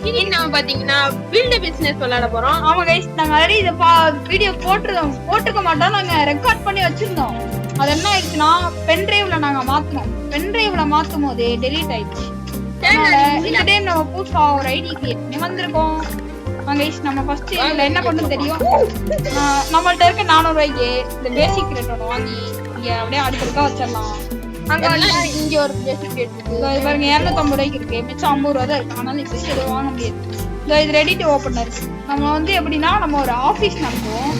இன்னைக்கு நாம பாத்தீங்கன்னா பில்ட் பிசினஸ் விளையாட போறோம். ஆமா கைஸ், நாங்க ஆல்ரெடி இத வீடியோ போட்டுக்க மாட்டோம், நாங்க ரெக்கார்ட் பண்ணி வச்சிருந்தோம். அது என்ன ஆயிடுச்சுன்னா பென் டிரைவ்ல நாங்க மாத்தணும். பென் டிரைவ்ல மாத்தும் போது டெலீட் ஆயிடுச்சு. இந்த டைம் நம்ம புதுசா ஒரு ஐடி கிரியேட் வந்திருக்கோம். கைஸ் நம்ம ஃபர்ஸ்ட் இதுல என்ன பண்ணணும் தெரியும், நம்மள்ட்ட இருக்க 400 ரூபாய்க்கு இந்த பேசிக் கிரேட்டோட வாங்கி இங்க அப்படியே அடுக்கடுக்கா வச்சிடலாம். அங்க இங்க ஒரு பேசிக் கிரேட் இருக்கு பாருங்க, 250 ரூபாய்க்கு இருக்கு, மிச்சம் 50 ரூபா தான் இருக்கு. ஆனாலும் இப்ப எதுவும் வாங்க முடியாது. இது ரெடி டு ஓபன் இருக்கு. நம்ம வந்து எப்படின்னா நம்ம ஒரு ஆபீஸ் நடத்துவோம்.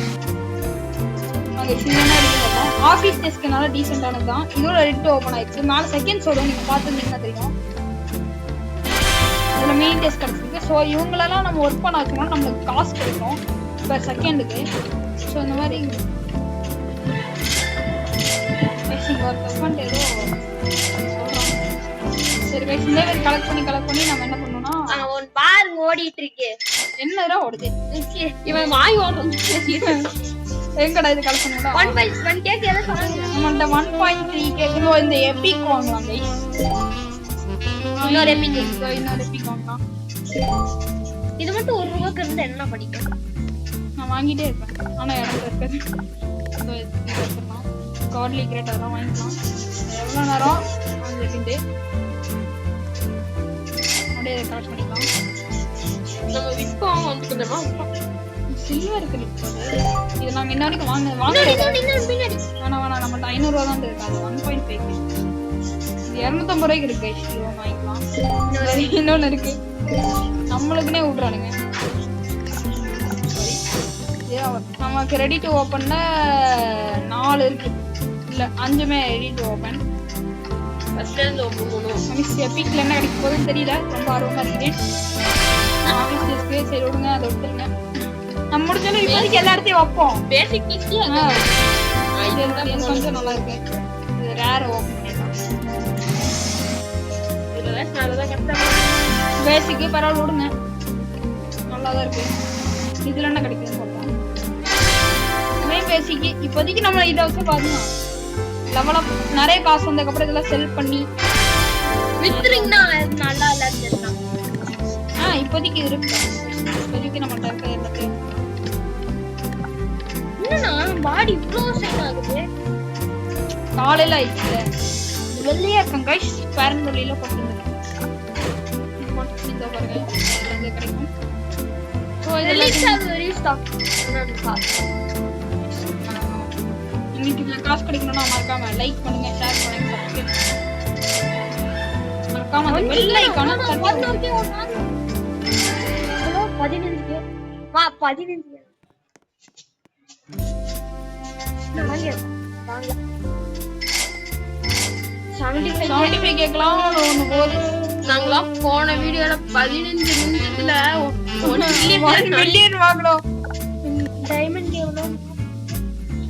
ஆபீஸ் டெஸ்க்னால டீசென்டானது தான். இதோட ரெடி டு ஓபன் ஆயிடுச்சு. 4 செகண்ட்ஸ் வரும், நீங்க பாத்துருந்தீங்கன்னா தெரியும். இதுல மெயின் டெஸ்க் கிடைச்சிருக்கு. ஸோ இவங்களெல்லாம் நம்ம ஒர்க் பண்ண வச்சோம்னா நம்மளுக்கு காசு கிடைக்கும் பெர் செகண்டுக்கு. ஸோ இந்த மாதிரி ஒரு பர்சன்ட் ஏதோ சொல்றோம். சரி கைஸ், இந்த மாதிரி கலெக்ட் பண்ணி நம்ம என்ன பண்ணோம்னா ஒரு பார் ஓடிட்டு இருக்கு. என்னடா ஓடுது இவன் வாய் ஓடுறது எங்கடா இது கலெக்ட் பண்ணா 1.1 கேக் எல்லாம் சொன்னாங்க. நம்மள்ட்ட 1.3 கேக் இந்த எபிக் வாங்கலாம் கைஸ். இன்னொரு எபிக் வாங்கலாம். இது மட்டும் 1 ரூபாய்க்கு இருந்து என்ன படிக்கும்? நான் வாங்கிட்டே இருப்பேன், ஆனா இடம் இருக்காது. கார்லி கிரேட் அதெல்லாம் வாங்கிக்கலாம். எவ்வளோ நேரம் 5 செகண்ட் அப்படியே கலெக்ட் பண்ணிக்கலாம். நம்ம விற்போம் வந்து கொஞ்சமா சில்வர் கிளிப் போது இது நாங்க இன்ன வரைக்கும் வேணாம் நம்மள்ட்ட 500 ரூபா தான் இருக்காது. 1.5 இது 250 ரூபாய்க்கு இருக்கு. இது வாங்கிக்கலாம். இன்னொன்னு இருக்கு, நம்மளுக்குன்னே விட்றானுங்க. நமக்கு ரெடி டு ஓப்பன்ல 4 இருக்கு, இல்ல 5மே ரெடி டு ஓப்பன். ஃபர்ஸ்ட் இருந்து ஓபன் பண்ணுவோம். எபிக்ல என்ன கிடைக்க போகுதுன்னு தெரியல, ரொம்ப ஆர்வமா இருக்கேன். ஆபீஸ் டெஸ்க்கு சரி விடுங்க, அதை விட்டுருங்க. நம்ம முடிஞ்சாலும் இப்போதைக்கு எல்லா இடத்தையும் வைப்போம். பேசிக் ஈஸியா கொஞ்சம் நல்லா இருக்கு. இது ரேர் ஓபன் பண்ணிடலாம். இதுல நல்லதா கரெக்டா பேசிக்கு பரவாயில்ல விடுங்க, நல்லாதான் இருக்கு. இதுல என்ன கிடைக்குதுன்னு பார்ப்போம். மெயின் பேசிக்கு இப்போதைக்கு நம்ம இதை வச்சு பார்க்கலாம். லெவல் அப் நிறைய காசு வந்ததுக்கப்புறம் இதெல்லாம் செல் பண்ணி வித்துறீங்கன்னா நல்லா இல்லைன்னு இப்போதைக்கு இது இருக்கு. இப்போதைக்கு நம்மள்ட்ட இருக்க எல்லாத்தையும் என்னன்னா பாடி இவ்வளோ செட் ஆகுது. காலையில ஆயிடுச்சு, வெள்ளையா இருக்கும் கைஸ். பேரண்ட் வெளியில போட்டுருக்கேன் கிடைக்கும். இன்னைக்கு இதுல காசு கிடைக்கணும்னா மறக்காம லைக் பண்ணுங்க, ஷேர் பண்ணுங்க, சப்ஸ்கிரைப் மறக்காம அந்த பெல் ஐகானை தட்டி 15 75 கேட்கலாம். ஒன்று போது நாங்களா போன வீடியோல 15 நிமிஷத்துல 1 மில்லியன் வாங்கணும். டைமண்ட் எவ்வளோ?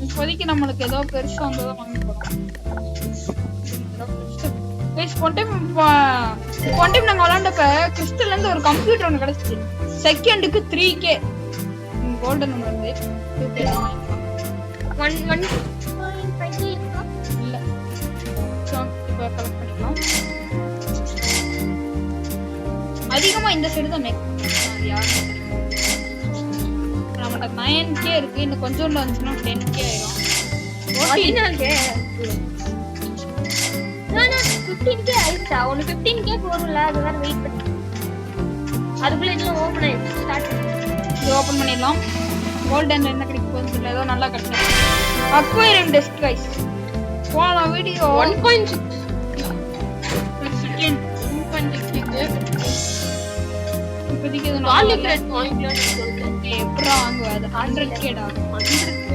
இப்போதைக்கு நம்மளுக்கு ஏதோ பெருசா வந்ததான் வாங்கி போறோம். போன டைம் நாங்க விளையாண்டப்ப கிறிஸ்டல்ல இருந்து ஒரு கம்ப்யூட்டர் ஒன்று கிடைச்சிச்சு. செகண்டுக்கு 3K கோல்டன் ஒன்று வந்து 2K தான் வாங்கிக்கலாம். 1.5 இல்ல இப்போ கலெக்ட் பண்ணிக்கலாம். அதிகமா இந்த சைடு தான் மேக் யாரும் நம்மகிட்ட 9K இருக்கு. இன்னும் கொஞ்சோண்டு வந்துச்சுன்னா 10K ஆயிரும். 15K ஆயிடுச்சா? ஒன்று 15K போடும்ல, அது வேற வெயிட் பண்ணி அதுக்குள்ள இதெல்லாம் ஓப்பன் ஆயிடுச்சு. ஸ்டார்ட் இது ஓப்பன் பண்ணிடலாம். கோல்டன் என்ன கிடைக்க போகுது, ஏதோ நல்லா கிடைச்சது. அக்வேரியம் டெஸ்க் கைஸ், போன வீடியோ 1.6 செகண்ட் 2.6 இப்போதைக்கு இது காலி கிரேட் வாங்கிக்கலாம்னு சொல்லிட்டு எப்படா வாங்குவாது 100K டா. 100K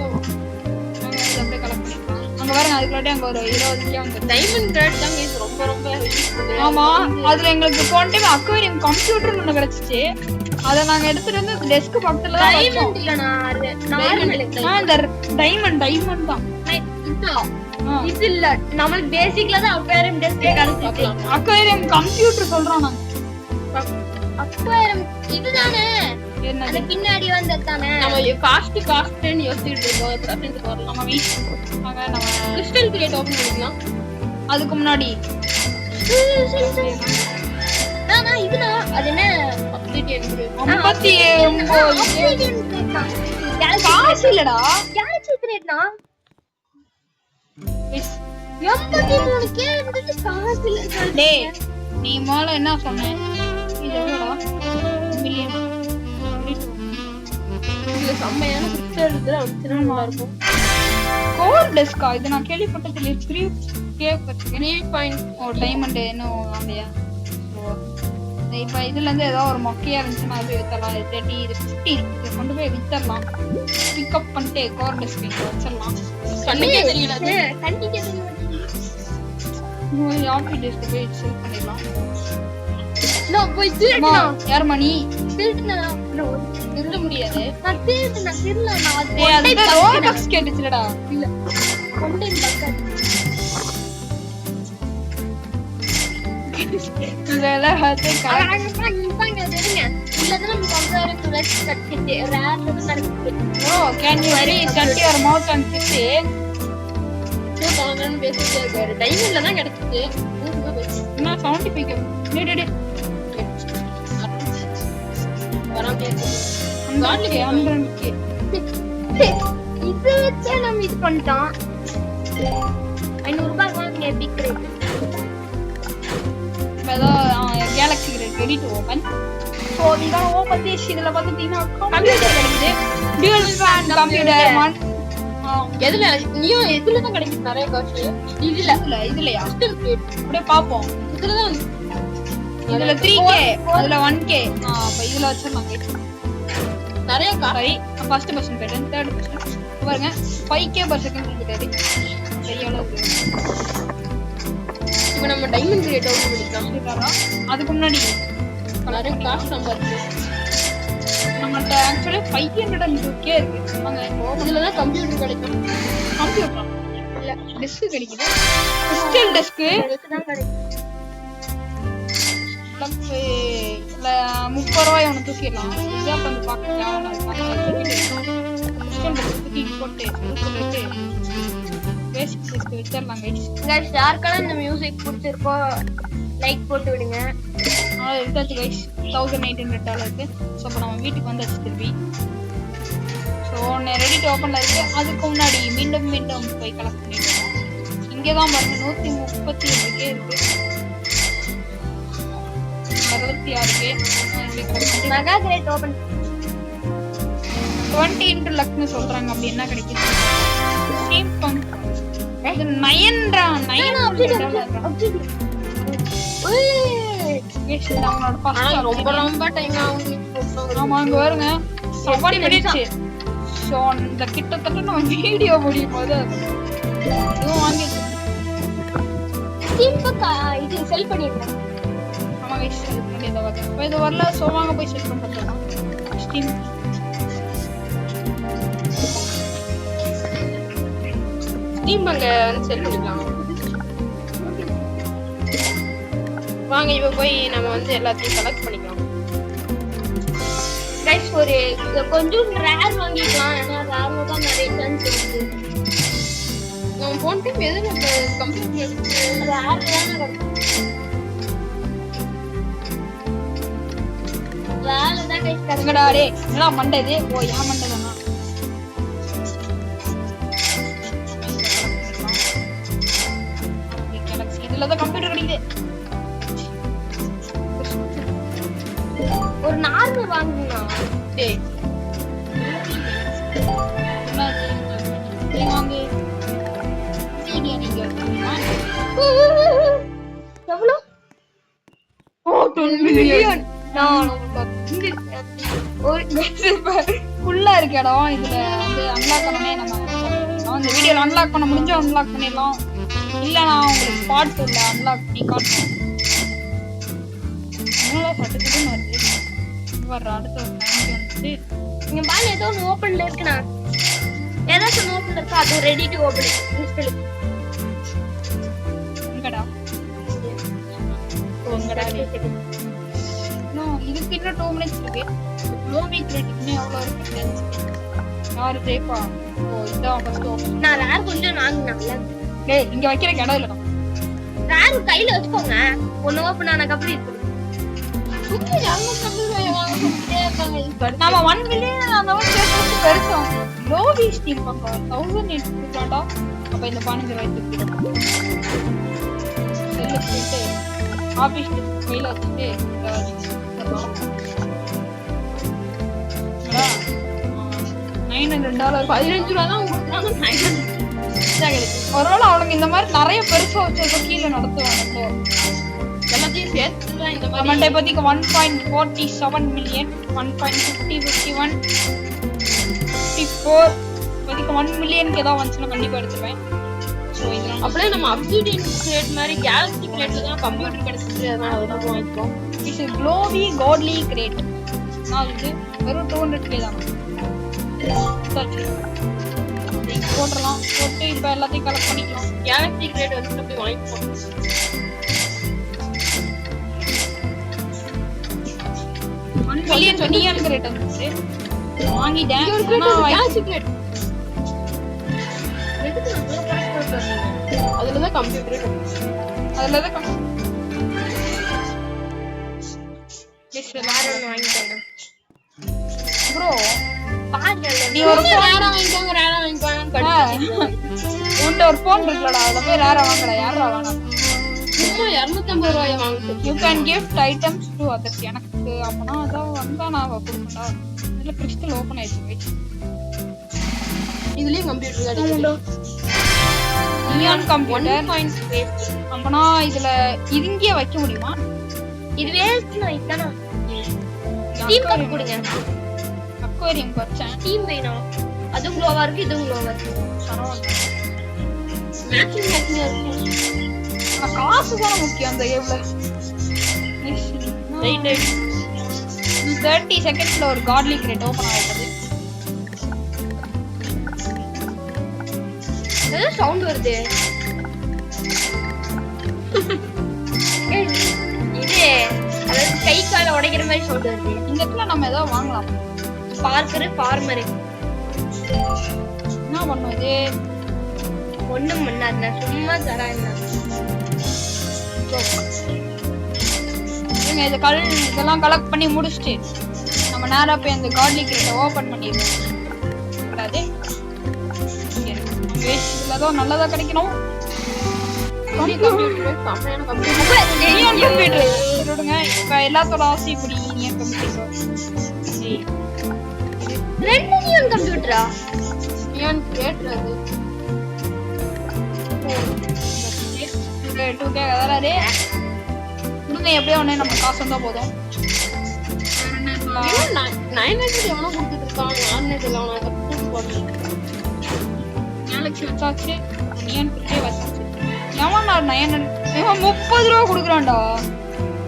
அப்படியே கலெக்ட் பண்ணிக்கலாம். அங்க பாருங்க, அதுக்குள்ளாட்டி அங்க ஒரு 20K வந்து டைமண்ட் கிரேட் தான் இது ரொம்ப ரொம்ப யூஸ்ஃபுல். ஆமா, அதுல எங்களுக்கு போன டைம் அக்வேரியம் கம்ப்யூட்டர் ஒன்று கிடைச்சிச்சு. அதை நாங்க எடுத்துட்டு வந்து டெஸ்க் பக்கத்துல தான் வச்சோம். டைமண்ட் இல்லனா அது நார்மல் இந்த டைமண்ட் தான். இது இல்ல, நமக்கு பேசிக்ல தான் அக்வேரியம் டெஸ்க் கிடைச்சிச்சு. அக்வேரியம் கம்ப்யூட்டர் சொல்றோம் நாங்க. அக்வேரியம் இதுதானே, என்ன அது பின்னாடி வந்தது தானே. நம்ம காஸ்ட்னு யோசிச்சுட்டு இருக்கோம். பிரச்சனை வரலாம். நம்ம வீட் நம்ம கிறிஸ்டல் கிரியேட் ஓபன் பண்ணிக்கலாம். அதுக்கு முன்னாடி இதுனா அது என்ன காசு இல்லடா. கேலக்ஸி கிரேட்னா 83K இருந்துட்டு காசு இல்ல. டேய் நீ முதல்ல என்ன சொன்ன? இது எவ்வளோடா? மில்லியன். இதுல செம்மையான பிக்சர் இருக்குற ஒரிஜினல் இருக்கும். கோர் டெஸ்கா இது நான் கேள்விப்பட்டதில்லை. 3K 3.4 டைமண்ட் இன்னும் வாங்கலையா? இப்ப இதுல இருந்து ஏதோ ஒரு மொக்கையா இருந்துச்சுன்னா அது வித்தரலாம். 30 இது 50 இதை கொண்டு போய் வித்தரலாம். பிக்கப் பண்ணிட்டு கோர் டெஸ்க் வச்சிடலாம். கண்ணுக்கே தெரியல. கண்ணுக்கே தெரியல. யாப்பி டெஸ்க் போய் செல் பண்ணிடலாம். நான் போய் திருடணும். யார் மணி திருடணும். திருட முடியாது. நான் திருடல. நான் அது ரோபக்ஸ் கேட்டுச்சுடா. இல்ல கொண்டே பக்கட் இதெல்லாம் ஹார்ட் இங்க தெரியுங்க. இல்லனா நம்ம கம்பேர் டு ரெட் கட்டிட்டு ரேர் நடக்குது. Oh can you very cut your mouth and kiss நான் பேசிட்டே இருக்காரு. டைமண்ட்ல தான் கிடைக்குது. என்ன 75 டேய் வராமே காட்லிக்கு 100K இது வச்சே நம்ம இது பண்ணிட்டோம். 500 ரூபாய் வாங்குங்க பிக் ரேட். ஏதோ galaxy crate ready to open. So நீங்க ஓபன் திஸ். இதுல பாத்தீங்கன்னா கம்ப்யூட்டர் கிடைக்குது. Dual fan computer one. எதுல நீயோ எதுல தான் கிடைக்குது நிறைய காசு. இதுலயா அப்படியே பாப்போம். இதுல தான் இதுல 3K அதுல 1K. அப்ப இதுல வச்சிரலாம் நிறைய சரி. First person pattern third person பாருங்க 5K per second கொடுத்துட்டாரு. பெரிய அளவுக்கு இப்போ நம்ம டைமண்ட் ரேட் ஓபன் பண்ணிக்கலாம். அதுக்கு முன்னாடி நிறைய காசு சம்பாதிச்சு நம்மள்ட்ட ஆக்சுவலி 502K இருக்கு. நாங்க இதுல தான் கம்ப்யூட்டர் கிடைக்கும். கம்ப்யூட்டர் இல்ல டெஸ்க் கிடைக்குது. கிறிஸ்டல் டெஸ்க் தான் கிடைக்கும். இல்ல 30 ரூபாய் ஒன்று தூக்கிடலாம். இதாக வந்து பார்க்கலாம். கிறிஸ்டல் டெஸ்க்கு போட்டு கொடுத்துட்டு பேசிக் டெஸ்க் வச்சிடலாம் கைஸ். கைஸ் யாருக்கெல்லாம் இந்த மியூசிக் பிடிச்சிருக்கோ லைக் போட்டு விடுங்க. எடுத்தாச்சு கைஸ். $1800 ஸோ இப்போ நம்ம வீட்டுக்கு வந்தாச்சு திருப்பி. ஸோ ரெடி டு ஓப்பன்ல இருக்கு. அதுக்கு முன்னாடி மீண்டும் போய் கலெக்ட் பண்ணிடுவோம். இங்கே தான் பாருங்க 137K இருக்கு. 66K mega crate open 20 into லக்னு சொல்றாங்க. அப்படி என்ன கிடைக்குது? ஸ்டீம் பங்க் இது 9 நம்மளோட ஃபர்ஸ்ட் ரொம்ப டைம் ஆகும். ஆமா அங்க வருங்க 70 minutes. ஸோ இந்த கிட்டத்தட்ட நம்ம வீடியோ முடியும் போது இதுவும் வாங்கி ஸ்டீம் பங்க் இது செல் பண்ணிடுறேன். ஆமா கைஸ் செல் பண்ணியதா வாங்க. இப்போ இது வரல. ஸோ வாங்க போய் செல் பண்ணிடலாம். ஸ்டீம் பங்க செல் பண்ணிக்கலாம். வாங்க இப்போ போய் நம்ம வந்து எல்லாத்தையும் கலெக்ட் பண்ணிக்கலாம். கைஸ் ஒரு கொஞ்சம் ரேர் வாங்கிக்கலாம். ஏன்னா ரேர்ல தான் நிறைய சான்ஸ் இருக்கு. நம்ம போன டைம் எது நம்ம கம்ப்யூட்டர் ரேர் தான் ரேர் தான் கைஸ் கங்கடா டே என்ன மண்டது. ஓ யா மண்டதானா இதுல தான் கம்ப்யூட்டர் கிடைக்குது. ஒரு நார்மல் வாங்குனா டேய் வாங்க சீடியா நீங்க எவ்வளவு? ஓ 10 மில்லியன். நான் ஒரு ஃபுல்லா இருக்கு இடம். இதுல வந்து அன்லாக் பண்ணவே நம்ம இந்த வீடியோல அன்லாக் பண்ண முடிஞ்சா அன்லாக் பண்ணிடலாம். இல்லனா உங்களுக்கு பார்ட் 2ல அன்லாக் பண்ணி காட்டுறேன். என்னடா சட்டத்துக்கு வருது வர அடுத்த ஒரு டைம் வந்து இங்க பால் ஏதோ ஒன்று ஓபன்ல இருக்குனா ஏதாச்சும் ஓபன்ல இருக்கா? அது ரெடி டு ஓபன் இன்ஸ்டால். எங்கடா ஓங்கடா நோ இதுக்கு இன்னும் 2 minutes இருக்கு. லோமி கிரெடிட்னே எவ்வளவு இருக்கு? யாரு ஜெயிப்பா? ஓ இதான் ஃபர்ஸ்ட் ஓபன். நான் ரேர் கொஞ்சம் வாங்குனால. டேய் இங்க வைக்கிற இடம் இல்லடா. ரேர் கையில வச்சுக்கோங்க. ஒன்னு ஓபன் ஆனதுக்கு அப்புறம் இருக்கு. சும்மா யாரும் கம்ப்யூட்டர் வாங்க நம்ம 1 மில்லியன் அந்த மாதிரி சேர்த்து பெருசா லோவி ஸ்டீம் பக்கம் 1000 எடுத்துக்கலாம்டா. அப்ப இந்த 15 ரூபாய் எடுத்துக்கலாம். செல்ல போயிட்டு ஆபீஸ் கையில வச்சுட்டு $900 $15 தான் கொடுக்குறாங்க. ஒருவேளை அவனுக்கு இந்த மாதிரி நிறைய பெருசா வச்சிருக்க கீழே நடத்துவாங்க. எல்லாத்தையும் சேர்த்து இந்த மாதிரி நம்மள்ட்ட இப்போதைக்கு 1.47 மில்லியன் 1.50 54 இப்போதைக்கு 1 மில்லியனுக்கு ஏதாவது வந்துச்சுன்னா கண்டிப்பா எடுத்துருவேன். ஸோ இதெல்லாம் அப்படியே நம்ம அப்சல்யூட் கிரேட் மாதிரி கேலக்ஸி கிரேட்ல தான் கம்ப்யூட்டர் கிடைச்சிச்சு. அதனால அதெல்லாம் வாங்கிப்போம். இது க்ளோவி காட்லி கிரேட். நான் இது வெறும் 200K தான் போட்டுடலாம். போட்டு இப்போ எல்லாத்தையும் கலெக்ட் பண்ணிக்கலாம். கேலக்ஸி கிரேட் வந்து போய் வாங்கிப்போம். 1 மில்லியன் நியான் கிரேட் வந்துச்சு. வாங்கிட்டேன். கேலக்ஸி கிரேட் அதுலதான் கம்ப்யூட்டர் அதுலதான் வாங்கிட்டாங்க. ப்ரோ நீ ஒரு ரேரா வாங்கிக்கோங்க, ரேரா வாங்கிக்கோங்க. உன்கிட்ட ஒரு போன் இருக்குல்லடா, அதுல போய் ரேரா வாங்கடா. யாரா வேணாம்? சும்மா 250 ரூபாய் வாங்க. You can gift items to others. எனக்கு அப்பனா அதான் வந்தா நான் கொடுப்பேன்டா. இதுல கிறிஸ்டல் ஓபன் ஆயிடுச்சு. இதுலயும் கம்ப்யூட்டர் கிடைக்குது. நியான் கம்ப்யூட்டர் அப்பனா இதுல இங்கே வைக்க முடியுமா? இது வேஸ்ட்னா இதானா ஸ்டீம் கப் கொடுங்க. அக்வேரியம் வச்சேன். ஸ்டீம் வேணும். அதுவும் க்ளோவா இருக்கு, இதுவும் க்ளோவா இருக்கு. பரவாயில்லை. மேட்சிங் இருக்கு. ஆனா காசு தான முக்கியம் அந்த கேம்ல. Right right. 30 செகண்ட்ஸ்ல ஒரு காட்லி கிரேட் ஓபன் ஆகுது. ஏதோ சவுண்ட் வருது. இது அதாவது கை கால உடைக்கிற மாதிரி சவுண்ட் வருது. இந்த இடத்துல நம்ம ஏதோ வாங்கலாம். பார்க்கர் ஃபார்மர் என்ன பண்ணுது? ஒண்ணும் பண்ணாத, சும்மா தராங்க. இவங்க இதெல்லாம் கலெக்ட் பண்ணி முடிச்சிட்டு நம்ம நேரா போய் அந்த காட்லி கிரேட்டை ஓபன் பண்ணிடுவோம். அதாவது இதுலதான் நல்லதா கிடைக்கணும். இப்ப எல்லாத்தோட ஆசை இப்படி கம்ப்யூட்டரா எப்படியோ ஒண்ணு நம்ம காசு வந்தா போதும். வச்சாச்சு. வச்சாச்சு. எவன் 30 ரூபா கொடுக்குறான்டா.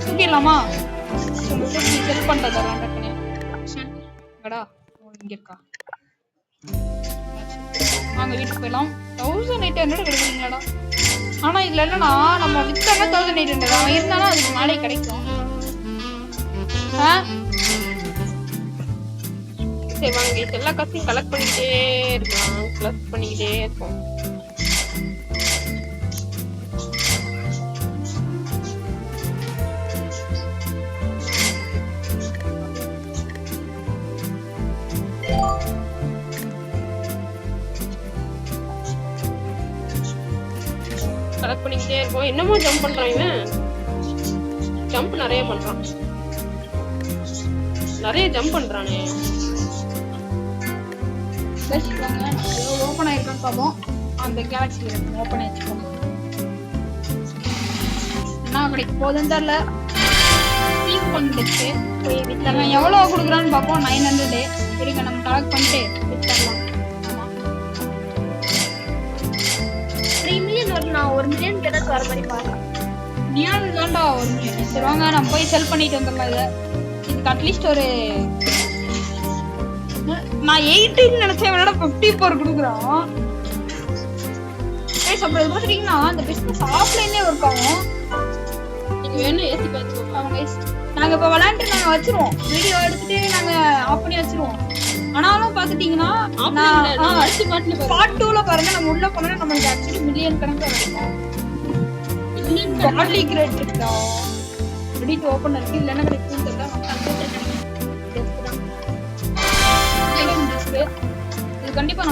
தூக்கிடலாமா? செல் பண்றதெல்லாம் இங்க இருக்கா? வாங்க வீட்டுக்கு போயிடலாம். 1800 கிடைக்குங்களா? ஆனா இதுல என்னன்னா நம்ம வித்தோம்னா 1800 அவன் இருந்தாலும் அதுக்கு மேலே கிடைக்கும். சரி வாங்க எல்லா காசையும் கலெக்ட் பண்ணிட்டே இருக்கலாம். கலெக்ட் பண்ணிக்கிட்டே இருப்போம். கலெக்ட் பண்ணிக்கிட்டே இருப்போம். என்னமோ ஜம்ப் பண்றான் இவன். ஜம்ப் நிறைய பண்றான். நிறைய ஜம்ப் பண்றானே. ஓபன் ஆயிருக்கான்னு பாப்போம். அந்த கேலக்ஸி ஓபன் ஆயிடுச்சு. என்ன கிடைக்க போகுதுன்னு தெரியல. வந்துச்சு போய் வித்தரலாம். எவ்வளவு கொடுக்குறான்னு பாப்போம். 900. சரிங்க நம்ம கலெக்ட் பண்ணிட்டு வித்தரலாம். நான் 1 மில்லியன் கிட்ட வர மாதிரி பாரு. நியான் தான்டா 1 மில்லியன். சரி வாங்க நம்ம போய் செல் பண்ணிட்டு வந்துடலாம். இதை இதுக்கு அட்லீஸ்ட் ஒரு நான் 18 நினைச்சேன். விட 54 கொடுக்குறான். அப்புறம் பாத்தீங்கன்னா அந்த பிசினஸ் ஆஃப்லைன்லயே ஒர்க் ஆகும். நீங்க வேணும் ஏசி பாத்துக்கோங்க. நாங்க இப்ப விளையாண்டு நாங்க வச்சிருவோம். வீடியோ எடுத்துட்டு நாங்க ஆஃப் பண்ணி வச்சிருவோம். ஆனாலும் பாத்துட்டீங்கன்னா பார்ட் 2ல பாருங்க நம்ம உள்ள போனா நமக்கு ஆக்சுவலி மில்லியன் கணக்குல கிடைக்கும். காட்லி கிரேட் இருக்கா? ரெடி டு ஓபன் இருக்கு. இல்லன்னா கிடைக்கும் தெரியல.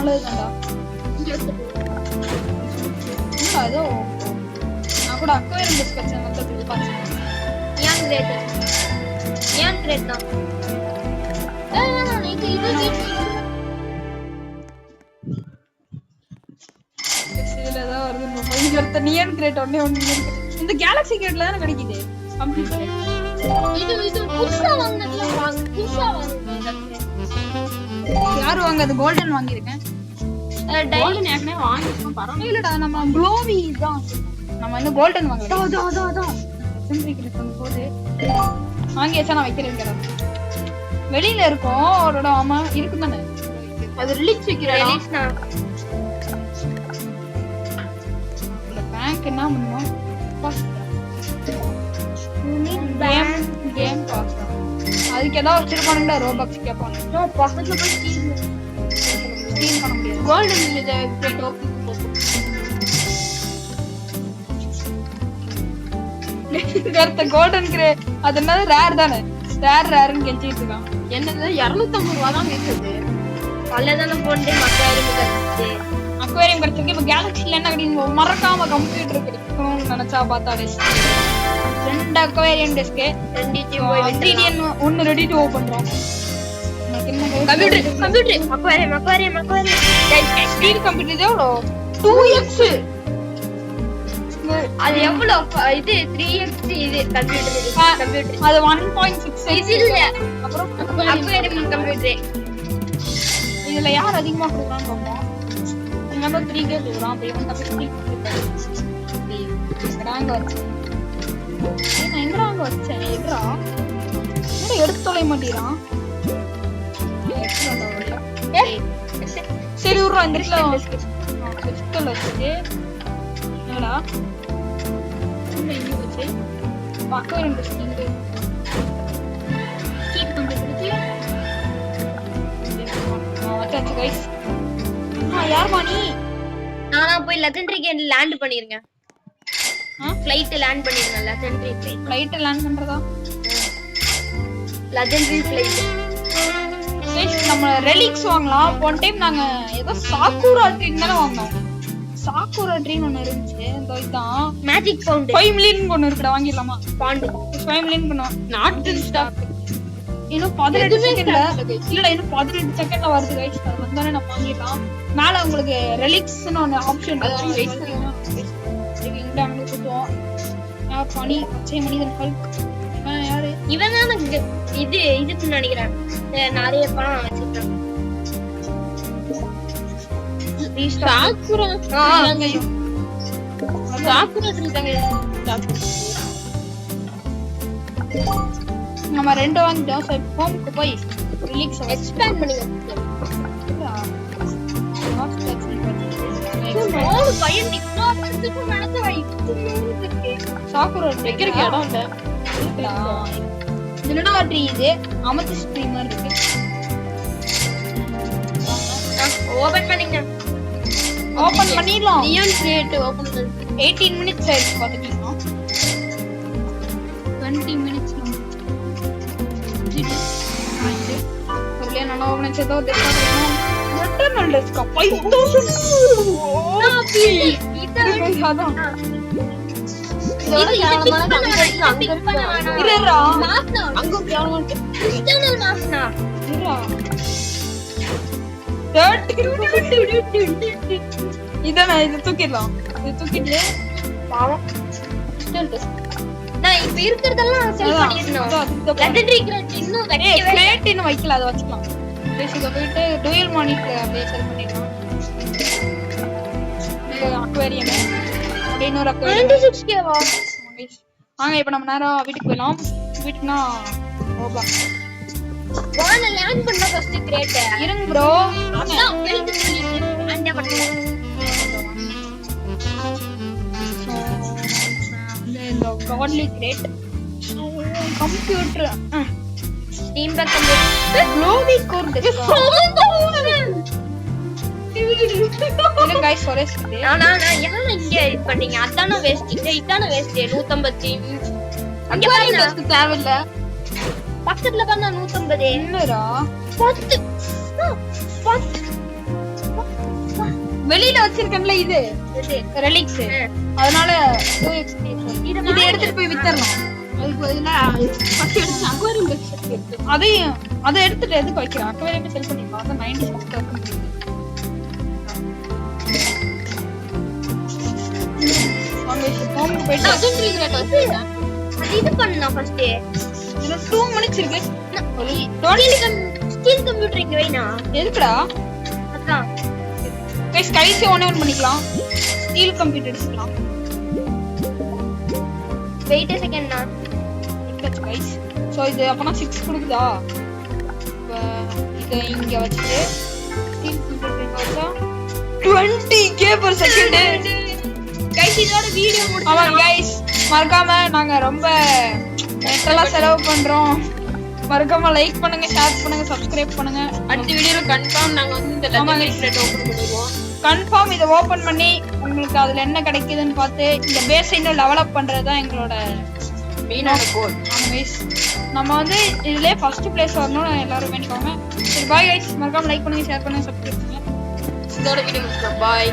நல்லதுதான்டா. ஏதோ நான் கூட அக்வேரியம் டிஸ்கஷன் வந்து பார்த்தேன். ஏன் கிரேட் தான் இதுல ஏதாவது வருது. நியன் கிரேட் ஒண்ணே ஒண்ணு இந்த கேலக்ஸி கிரேட்ல தானே கிடைக்குது. கம்ப்யூட்டர் இது புதுசா வாங்குனதுல புதுசா யாரு வாங்க? அது கோல்டன் வாங்கியிருக்கேன். கோல்டன் ஏற்கனவே வாங்கிருக்கோம். பரவாயில்ல. இல்லடா நம்ம க்ளோவி தான். நம்ம வந்து கோல்டன் வாங்கலாம். போது வாங்கியாச்சா நான் வைக்கிறேன் கடை. வெளியில இருக்கும் ஒரு இடம். ஆமா இருக்கும் தானே. அது ரிலீஸ் வைக்கிறேன். பேங்க் என்ன பண்ணுவோம்? கேம் பாஸ் அதுக்கு ஏதாவது வச்சிருப்பானுங்களா? ரோபாக்ஸ் கேட்பானுங்க. பக்கத்துல போய் ஸ்டீல் பண்ண முடியாது. கோல்டன் இதை கிரேட் ஓபன் கோல்டன் கிரேட் அது என்னது? ரேர் தானே. ரேர்னு கெஞ்சிட்டு இருக்கான். என்னது 250 ரூபா தான் இருக்குது. பல்லதான போண்டே அக்வேரியம் கிடைச்சிருக்கு. இப்ப கேலக்ஸில என்ன கிடைக்கும்? மறக்காம கம்ப்யூட்டர் கிடைக்கணும்னு நினைச்சா பார்த்தாலே 2 அக்வேரியம் டெஸ்க் 2 ஒன்னு ரெடி டு ஓபன் பண்றோம். கம்ப்யூட்டர் அக்வேரியம் ஸ்பீட் கம்ப்யூட்டர் எவ்வளோ? 2x. அது எவ்வளவு? இது 3x. இது கம்ப்யூட்டர் அது 1.6 இது இல்ல. அப்புறம் அக்வேரியம் கம்ப்யூட்டர் இதுல யார் அதிகமா கொடுக்குறான்னு பார்ப்போம். இங்க 3k கொடுக்குறான். அப்ப இவன் கம்ப்யூட்டர் ரேங்க் வச்சு நான் எங்க ரேங்க் வச்சேன்? எட்ரா என்ன எடுத்து தொலை மாட்டீரான். சரி விட்றோம். இந்த இடத்துல வச்சுட்டு என்னடா இங்கே வச்சு அக்வேரியம் டெஸ்ட் வச்சாச்சு கைஸ். யார் மாணி? நானா போய் லெஜெண்டரி கேம் லேண்ட் பண்ணிருக்கேன். ஃளைட் லேண்ட் பண்ணிருக்கேன். லெஜெண்டரி ஃளைட் லேண்ட் பண்றதா? Legendary flight. கைஸ் நம்ம ரெலிக்ஸ் வாங்கலாம். ஒன் டைம் நாங்க ஏதோ சாக்குரா ட்ரீன் தான வாங்குனோம். சாக்குரா ட்ரீன் ஒன்னு இருந்துச்சு. இந்த இதான் மேஜிக் பவுண்ட் 5 மில்லியன் ஒன்னு இருக்குடா. வாங்கிடலாமா? பாண்ட் 5 மில்லியன் பண்ணுவோம். Not in stock. இன்னும் 18 செகண்ட்ல இல்லடா. இன்னும் 18 செகண்ட்ல வருது கைஸ். அது வந்தானே நம்ம வாங்கிடலாம். மேல உங்களுக்கு ரெலிக்ஸ்னு ஒன்னு ஆப்ஷன் அது வெயிட் பண்ணுங்க. இங்க அங்க சுத்துவோம். யார் பனி பச்சை மனிதன் ஹல்க். யாரு இவன் தான்? இதுன்னு நினைக்கிறேன். நிறைய பணம் வச்சிருக்கான். சாக்குரா நம்ம 2 வாங்கிட்டோம். சோ ஹோம்க்கு போய் ரிலீக்ஸ் எக்ஸ்பேண்ட் பண்ணிங்க. பையன் நிக்னோபர்ஸ்க்கு மனசு வைக்குது. சாக்குரா வைக்கிறதுக்கு இடம் இல்ல. இதுலடா ட்ரீ. இது அமர்த்தி ஸ்ட்ரீமர் இருக்கு. ஓபன் பண்ணிங்க. ஓபன் பண்ணிடலாம். நியான் கிரியேட் ஓபன் பண்ணு. 18 மினிட்ஸ் ஆயிடுச்சு பாத்துட்டீங்களா? 20 மினிட்ஸ் ஒருலே நான் ஓபன் செய்தோ தெரியணும். Internal desk 5000. அதான் இதான் இது தூக்கிடலாம். இது தூக்கிட்டு பாவம் நான் இப்ப இருக்குறதெல்லாம் செல் பண்ணிடணும். லெஜெண்டரி கிரேட் இன்னும் கிரேட் இன்னும் வைக்கல. அதை வச்சுக்கலாம். பேசிக்க போயிட்டு டுயல் மானிட்டர் அப்படியே செல் பண்ணிடலாம். அக்வேரியம் அப்படியே இன்னொரு அக்வேரியம் 26k வா? வாங்க இப்ப நம்ம நேரா வீட்டுக்கு போயிடலாம். வீட்டுக்குனா ஓபா வான லேண்ட் பண்ணா ஃபர்ஸ்ட் கிரேட் இருங்க ப்ரோ. அதான் வெல்ட் சொல்லிட்டு லேண்ட் பண்ணுவோம். இந்த godly great computer steam pack computer க்ளோவி கோர் டெஸ்க். இல்ல गाइस ஃபாரஸ்ட் நான் ஏன் இங்க இது பண்ணீங்க? அதான வேஸ்ட். இதான வேஸ்ட். 150 அங்க பாருங்க. தேவை இல்ல. பக்கத்துல பண்ணா 150. என்னடா 10 10 வெளியில வச்சிருக்கேன்ல இது ரெலிக்ஸ், அதனால 2x இதை எடுத்துட்டு போய் வித்தரலாம். அதுக்கு பதிலா ஃபர்ஸ்ட் எடுத்து அக்வாரியம் செட் எடுத்து அதையும் அதை எடுத்துட்டு எதுக்கு வைக்கிறேன்? அக்வாரியம் செல் பண்ணிக்கலாம். அதான் 96,000 ஹோம்க்கு போயிட்டு அது இது பண்ணலாம். ஃபர்ஸ்ட் இதுல 2 மினிட்ஸ் இருக்கு. ஸ்டீல் கம்ப்யூட்டர் இங்க வைனா எதுக்குடா? அதான் கைஸ் கைஸ் ஆன் பண்ணிக்கலாம். ஸ்டீல் கம்ப்யூட்டர் எடுத்துக்கலாம். வெயிட் a second நான் எடுத்து கைஸ். சோ இது அப்பனா 6 கொடுக்குதா? இத இங்க வச்சிட்டு ஸ்டீல் கம்ப்யூட்டர் வச்சா 20k per second. கைஸ் இதோட வீடியோ முடிச்சு ஆமா கைஸ் மறக்காம நாங்க ரொம்ப நெட்டெல்லாம் செலவு பண்றோம். மறக்காம லைக் பண்ணுங்க, ஷேர் பண்ணுங்க, சப்ஸ்கிரைப் பண்ணுங்க. அடுத்த வீடியோல கன்ஃபார்ம் நாங்க வந்து இந்த லெஜெண்ட் ஓபன் பண்ணுவோம். கன்ஃபார்ம் இத ஓபன் பண்ணி உங்களுக்கு அதுல என்ன கிடைக்குதுன்னு பார்த்து இந்த பேஸ் இன்னும் டெவலப் பண்றது தான் எங்களோட மெயினான கோல். கைஸ் நம்ம வந்து இதுலயே ஃபர்ஸ்ட் பிளேஸ் வரணும்னு எல்லாரும் வேண்டிக்கோங்க. சரி பாய் கைஸ், மறக்காம லைக் பண்ணுங்க, ஷேர் பண்ணுங்க, சப்ஸ்கிரைப் பண்ணுங்க. இதோட வீடியோ முடிச்சோம். பாய்.